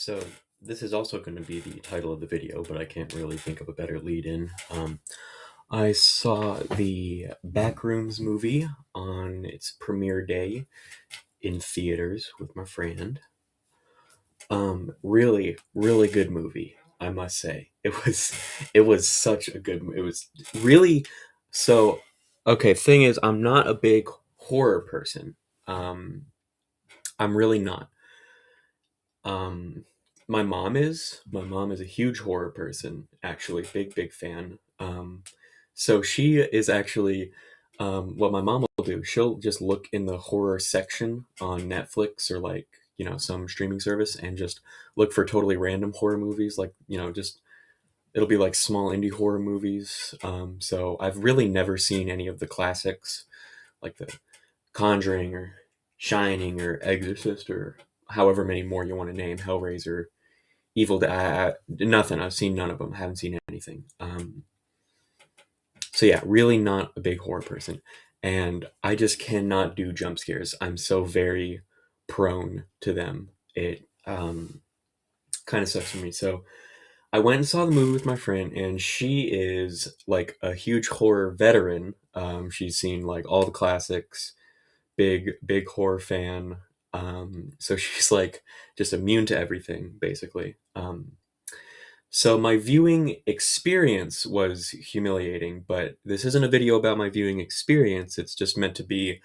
So this is also going to be the title of the video, but I can't really think of a better lead in. I saw the Backrooms movie on its premiere day in theaters with my friend. Really, really good movie, I must say. It was such a good. It was really so. Okay, thing is, I'm not a big horror person. Um, I'm really not. Um, my mom is. My mom is a huge horror person, actually, big fan. So she is actually, what my mom will do. She'll just look in the horror section on Netflix or like some streaming service and just look for totally random horror movies. Like just it'll be like small indie horror movies. So I've really never seen any of the classics like the Conjuring or Shining or Exorcist or however many more you want to name, Hellraiser, Evil Dead. Nothing. I've seen none of them. Haven't seen anything. So yeah, really not a big horror person, and I just cannot do jump scares. I'm so very prone to them. It kind of sucks for me. So I went and saw the movie with my friend, and she is like a huge horror veteran. She's seen like all the classics, big horror fan. So she's like just immune to everything basically. So my viewing experience was humiliating, but this isn't a video about my viewing experience. It's just meant to be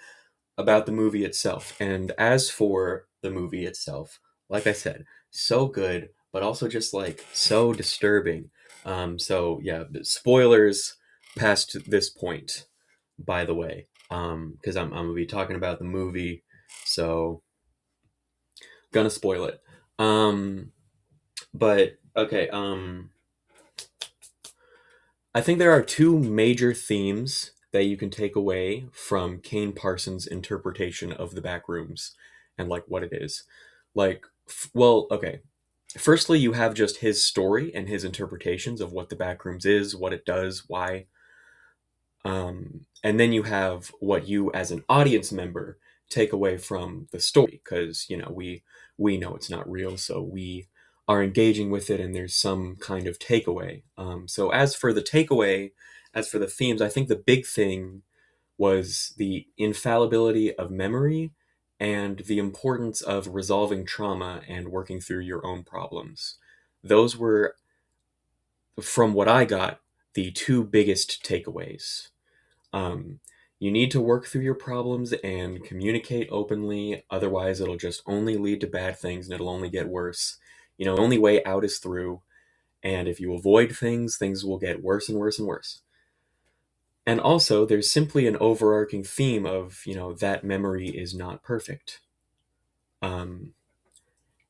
about the movie itself. And as for the movie itself, like I said, so good, but also just like so disturbing. So yeah, spoilers past this point, by the way, because I'm gonna be talking about the movie, so gonna spoil it. Um, but okay, I think there are two major themes that you can take away from Kane Parsons' interpretation of the Backrooms and like what it is. Like, well, okay. Firstly, you have just his story and his interpretations of what the Backrooms is, what it does, why. And then you have what you, as an audience member, take away from the story because we know it's not real, so we are engaging with it, and there's some kind of takeaway. So as for the takeaway, as for the themes, I think the big thing was the infallibility of memory and the importance of resolving trauma and working through your own problems. Those were, from what I got, the two biggest takeaways. Um, you need to work through your problems and communicate openly. Otherwise, it'll just only lead to bad things and it'll only get worse. The only way out is through. And if you avoid things, things will get worse and worse and worse. And also, there's simply an overarching theme of, that memory is not perfect. Um,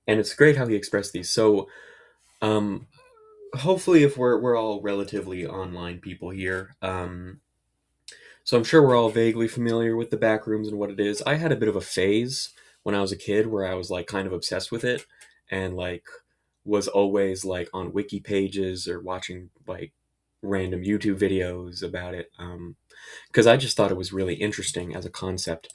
and it's great how he expressed these. So, um, hopefully, if we're all relatively online people here, so I'm sure we're all vaguely familiar with the Backrooms and what it is. I had a bit of a phase when I was a kid where I was like kind of obsessed with it and like was always like on wiki pages or watching like random YouTube videos about it because I just thought it was really interesting as a concept.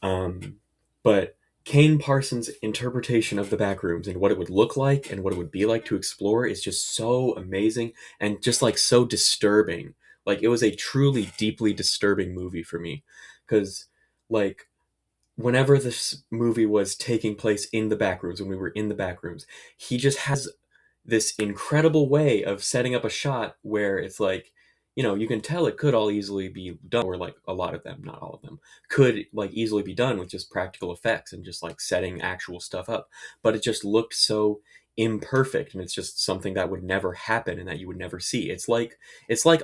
But Kane Parsons' interpretation of the Backrooms and what it would look like and what it would be like to explore is just so amazing and just like so disturbing. Like it was a truly deeply disturbing movie for me because like whenever this movie was taking place in the Backrooms, when we were in the Backrooms, he just has this incredible way of setting up a shot where it's like, you can tell it could all easily be done, or like a lot of them, not all of them, could like easily be done with just practical effects and just like setting actual stuff up. But it just looked so imperfect, and it's just something that would never happen and that you would never see. It's like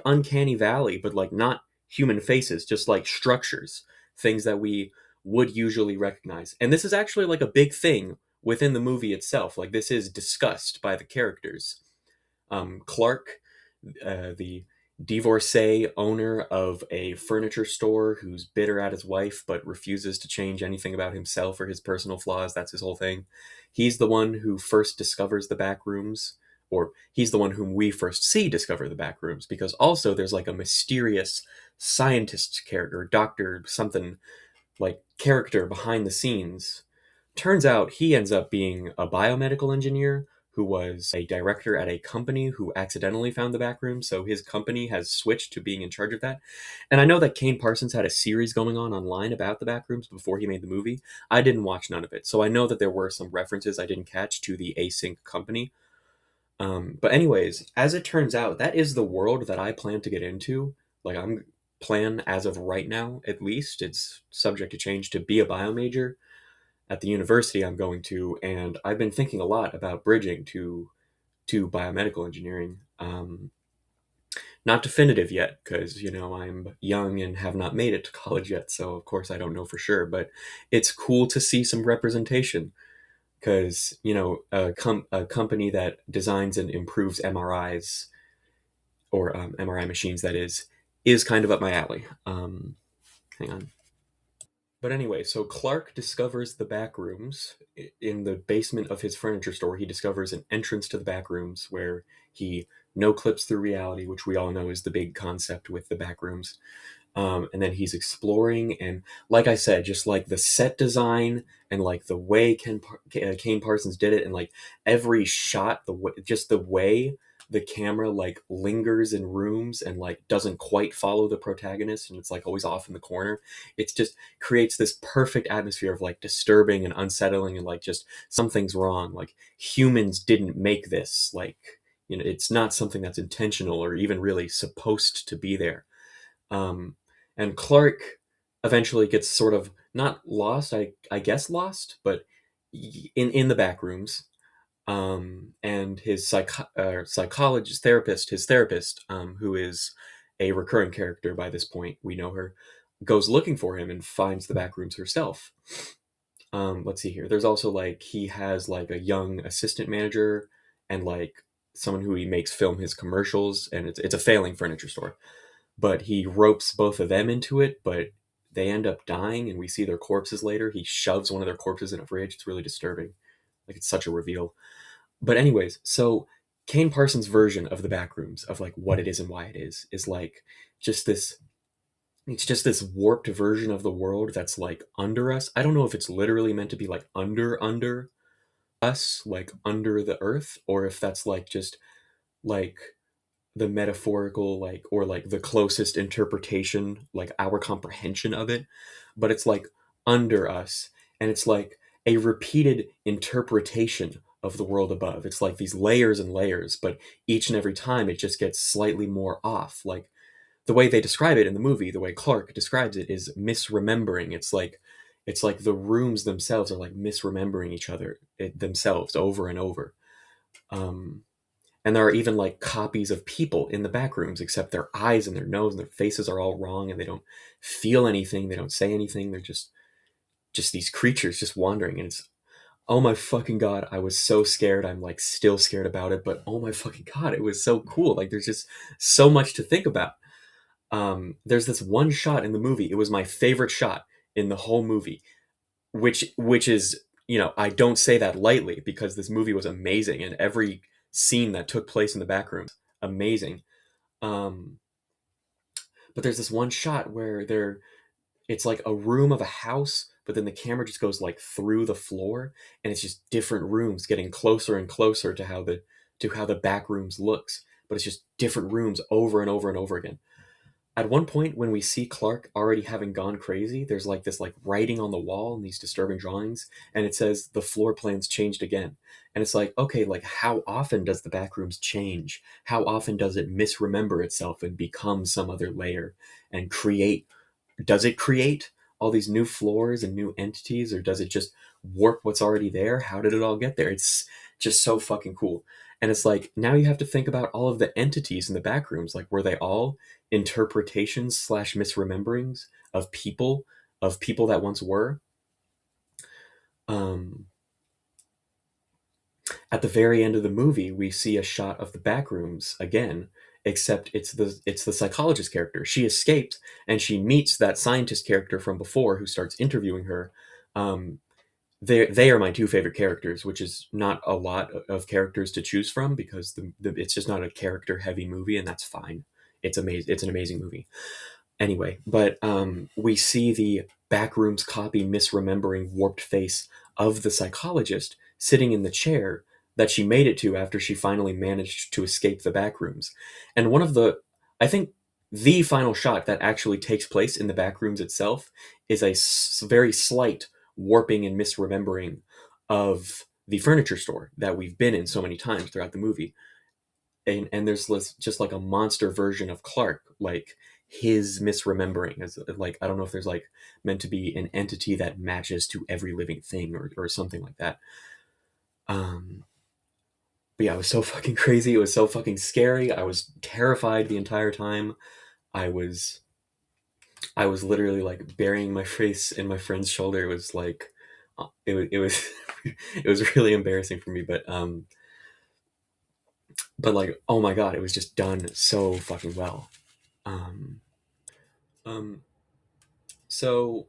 Uncanny Valley, but like not human faces, just like structures, things that we would usually recognize. And this is actually like a big thing within the movie itself. Like this is discussed by the characters. Clark, the divorcee owner of a furniture store who's bitter at his wife but refuses to change anything about himself or his personal flaws. That's his whole thing. He's the one who first discovers the back rooms, or he's the one whom we first see discover the back rooms, because also there's like a mysterious scientist character, doctor something, like character behind the scenes Turns out he ends up being a biomedical engineer who was a director at a company who accidentally found the back room, so his company has switched to being in charge of that. And I know that Kane Parsons had a series going on online about the back rooms before he made the movie. I didn't watch none of it, so I know that there were some references I didn't catch to the async company. But anyways, as it turns out, that is the world that I plan to get into. Like I'm plan as of right now, at least. It's subject to change to be a bio major at the university I'm going to, and I've been thinking a lot about bridging to biomedical engineering. Not definitive yet, because I'm young and have not made it to college yet, so of course I don't know for sure. But it's cool to see some representation, because a company that designs and improves MRIs or MRI machines, that is kind of up my alley. Hang on. But anyway, so Clark discovers the back rooms in the basement of his furniture store. He discovers an entrance to the back rooms where he no clips through reality, which we all know is the big concept with the back rooms. And then he's exploring, and like I said, just like the set design and like the way Kane Parsons did it, and like every shot, just the way the camera like lingers in rooms and like doesn't quite follow the protagonist, and it's like always off in the corner. It's just creates this perfect atmosphere of like disturbing and unsettling, and like just something's wrong. Like humans didn't make this. Like it's not something that's intentional or even really supposed to be there. um, and Clark eventually gets sort of not lost, I guess lost, but in the back rooms. And his psychologist therapist, his therapist, who is a recurring character by this point, we know her, goes looking for him and finds the back rooms herself. Let's see here. There's also like he has like a young assistant manager and like someone who he makes film his commercials, and it's a failing furniture store, but he ropes both of them into it, but they end up dying and we see their corpses later. He shoves one of their corpses in a fridge. It's really disturbing. Like it's such a reveal. But anyways, so Kane Parsons' version of the backrooms, of like what it is and why it is like just this it's just this warped version of the world that's like under us. I don't know if it's literally meant to be like under us, like under the earth, or if that's like just like the metaphorical, like, or like the closest interpretation, like our comprehension of it. But it's like under us, and it's like a repeated interpretation of the world above. It's like these layers and layers, but each and every time it just gets slightly more off. Like the way they describe it in the movie, the way Clark describes it, is misremembering. It's like the rooms themselves are like misremembering each other, themselves over and over. um and there are even like copies of people in the back rooms, except their eyes and their nose and their faces are all wrong, and they don't feel anything, they don't say anything. They're just these creatures just wandering, and it's, oh my fucking god, I was so scared. I'm like still scared about it, but oh my fucking god, it was so cool. Like there's just so much to think about. There's this one shot in the movie. It was my favorite shot in the whole movie, which is, I don't say that lightly, because this movie was amazing and every scene that took place in the back room, amazing. Um, but there's this one shot where it's like a room of a house, but then the camera just goes like through the floor, and it's just different rooms getting closer and closer to how the back rooms looks, but it's just different rooms over and over and over again. At one point, when we see Clark already having gone crazy, there's like this like writing on the wall and these disturbing drawings, and it says the floor plans changed again. And it's like, okay, like how often does the backrooms change? How often does it misremember itself and become some other layer and create? Does it create all these new floors and new entities, or does it just warp what's already there? How did it all get there? It's just so fucking cool. And it's like now you have to think about all of the entities in the back rooms. Like, were they all interpretations slash misrememberings of people that once were? Um, at the very end of the movie, we see a shot of the back rooms again, except it's the psychologist character. She escaped and she meets that scientist character from before who starts interviewing her. Um, they are my two favorite characters, which is not a lot of characters to choose from, because it's just not a character heavy movie, and that's fine. It's amazing. It's an amazing movie. Anyway, but we see the backrooms copy misremembering warped face of the psychologist sitting in the chair that she made it to after she finally managed to escape the back rooms. And one of the, I think, the final shot that actually takes place in the back rooms itself is a very slight warping and misremembering of the furniture store that we've been in so many times throughout the movie. And there's just like a monster version of Clark, like his misremembering is like, I don't know if there's like meant to be an entity that matches to every living thing or something like that. um but yeah, it was so fucking crazy, it was so fucking scary, I was terrified the entire time. I was i was literally like burying my face in my friend's shoulder. It was like it was it was really embarrassing for me, but like, oh my god, it was just done so fucking well. um um So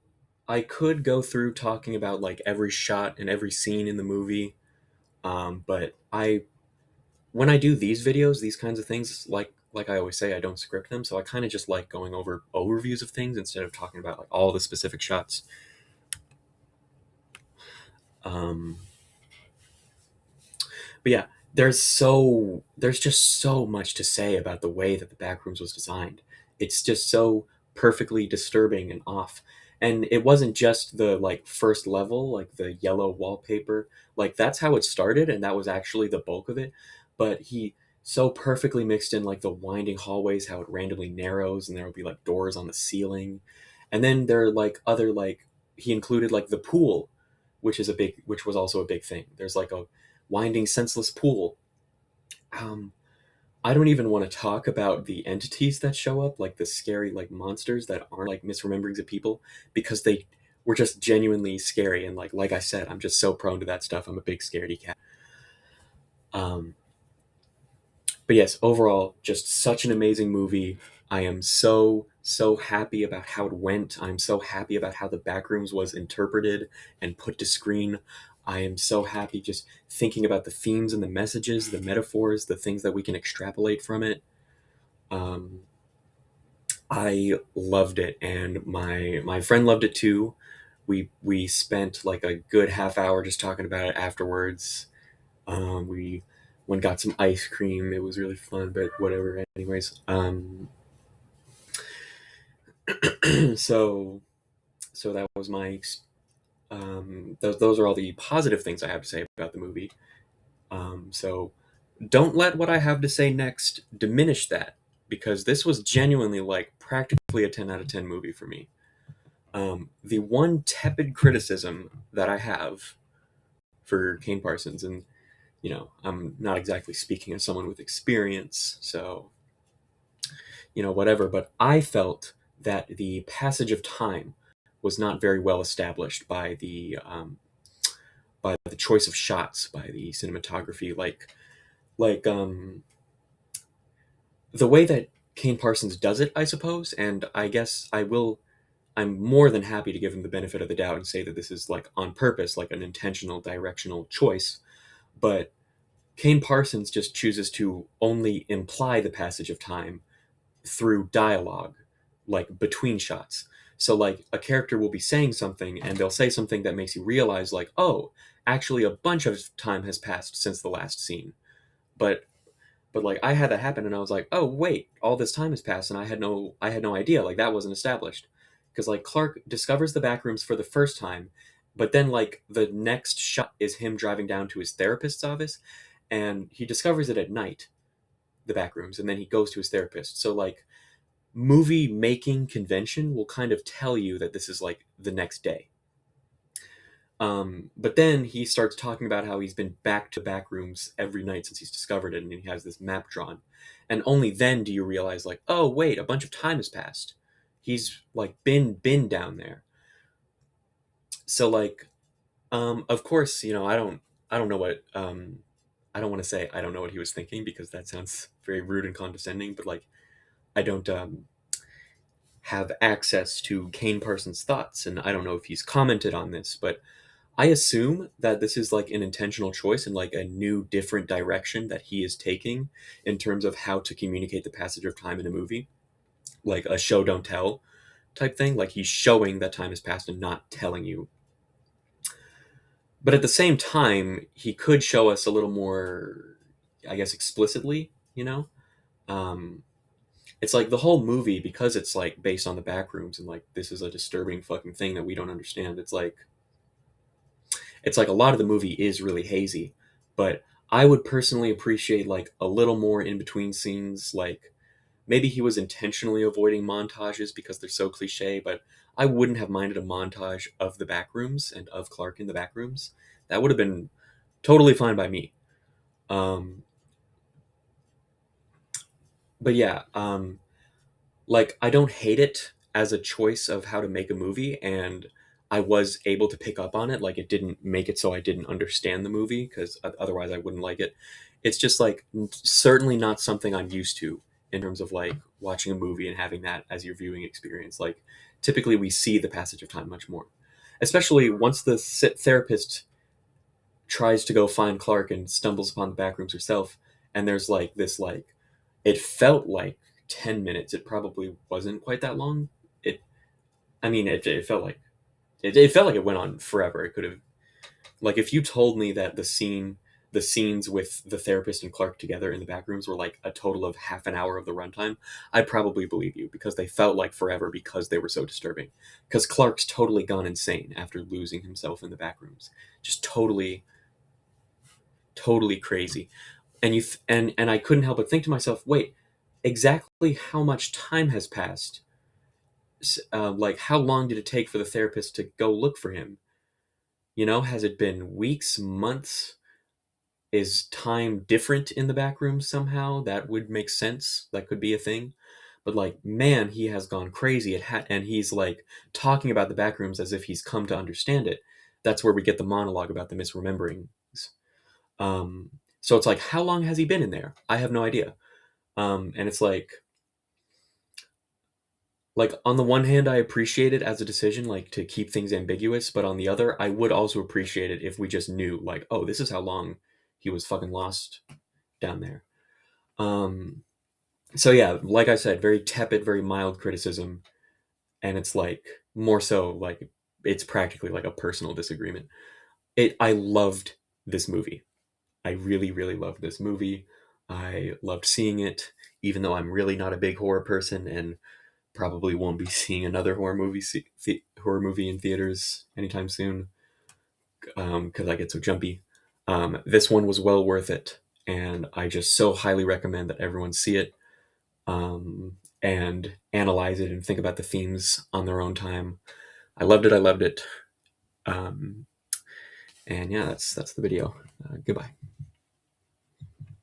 I could go through talking about like every shot and every scene in the movie, but I when I do these videos, these kinds of things, like I always say, I don't script them, so I kind of just like going over overviews of things instead of talking about like all the specific shots. Um, but yeah, there's just so much to say about the way that the Backrooms was designed. It's just so perfectly disturbing and off. And it wasn't just the like first level, like the yellow wallpaper. Like that's how it started, and that was actually the bulk of it. But he so perfectly mixed in like the winding hallways, how it randomly narrows, and there will be like doors on the ceiling. And then there are like other like he included like the pool, which was also a big thing. There's like a winding senseless pool. um I don't even want to talk about the entities that show up, like the scary like monsters that aren't like misrememberings of people, because they were just genuinely scary. And like I said, I'm just so prone to that stuff. I'm a big scaredy cat. um but yes, overall, just such an amazing movie. I am so happy about how it went. I'm so happy about how the Backrooms was interpreted and put to screen. I am so happy just thinking about the themes and the messages, the metaphors, the things that we can extrapolate from it. um, I loved it, and my friend loved it too. We spent like a good half hour just talking about it afterwards. We went and got some ice cream. It was really fun, but whatever. Anyways, so that was those are all the positive things I have to say about the movie. So don't let what I have to say next diminish that, because this was genuinely like practically a 10 out of 10 movie for me. The one tepid criticism that I have for Kane Parsons, and I'm not exactly speaking as someone with experience, so whatever, but I felt that the passage of time was not very well established by the choice of shots, by the cinematography, like the way that Kane Parsons does it, I suppose. And I guess I'm more than happy to give him the benefit of the doubt and say that this is like on purpose, like an intentional directional choice. But Kane Parsons just chooses to only imply the passage of time through dialogue, like between shots. So like a character will be saying something and they'll say something that makes you realize like, oh, actually a bunch of time has passed since the last scene. But like I had that happen and I was like, oh wait, all this time has passed and I had no idea. Like that wasn't established. Because like Clark discovers the back rooms for the first time, but then like the next shot is him driving down to his therapist's office, and he discovers it at night, the back rooms, and then he goes to his therapist. So like movie making convention will kind of tell you that this is like the next day. But then he starts talking about how he's been back to back rooms every night since he's discovered it, and he has this map drawn. And only then do you realize, like, oh wait, a bunch of time has passed. He's like been down there. So like, of course, I don't know what I don't want to say I don't know what he was thinking, because that sounds very rude and condescending. But like, I don't have access to Kane Parsons' thoughts, and I don't know if he's commented on this, but I assume that this is like an intentional choice and like a new, different direction that he is taking in terms of how to communicate the passage of time in a movie, like a show don't tell type thing. Like he's showing that time has passed and not telling you. but at the same time, he could show us a little more, I guess, explicitly. Um, it's like the whole movie, because it's like based on the backrooms, and like this is a disturbing fucking thing that we don't understand. It's like a lot of the movie is really hazy, but I would personally appreciate like a little more in between scenes. Like maybe he was intentionally avoiding montages because they're so cliche, but I wouldn't have minded a montage of the backrooms and of Clark in the backrooms. That would have been totally fine by me. Um, but yeah, like I don't hate it as a choice of how to make a movie, and I was able to pick up on it. Like it didn't make it so I didn't understand the movie, because otherwise I wouldn't like it. It's just like certainly not something I'm used to in terms of like watching a movie and having that as your viewing experience. Like typically we see the passage of time much more, especially once the therapist tries to go find Clark and stumbles upon the back rooms herself, and there's like this like it felt like 10 minutes. It probably wasn't quite that long. It I mean it felt like it felt like it went on forever. It could have, like, if you told me that the scenes with the therapist and Clark together in the back rooms were like a total of half an hour of the runtime, I'd probably believe you, because they felt like forever because they were so disturbing. Because Clark's totally gone insane after losing himself in the back rooms. Just totally crazy. And I couldn't help but think to myself, wait, exactly how much time has passed? Like how long did it take for the therapist to go look for him? Has it been weeks, months? Is time different in the back room somehow? That would make sense. That could be a thing. But like, man, he has gone crazy. And he's like talking about the back rooms as if he's come to understand it. That's where we get the monologue about the misrememberings. Um, so it's like, how long has he been in there? I have no idea. And it's like on the one hand, I appreciate it as a decision, like to keep things ambiguous, but on the other, I would also appreciate it if we just knew, like, oh, this is how long he was fucking lost down there. Um, so yeah, like I said, very tepid, very mild criticism, and it's like more so like it's practically like a personal disagreement. I loved this movie. I really, really loved this movie. I loved seeing it, even though I'm really not a big horror person and probably won't be seeing another horror movie in theaters anytime soon, because I get so jumpy. This one was well worth it, and I just so highly recommend that everyone see it, and analyze it and think about the themes on their own time. I loved it. I loved it. Um, and yeah, that's the video. Goodbye.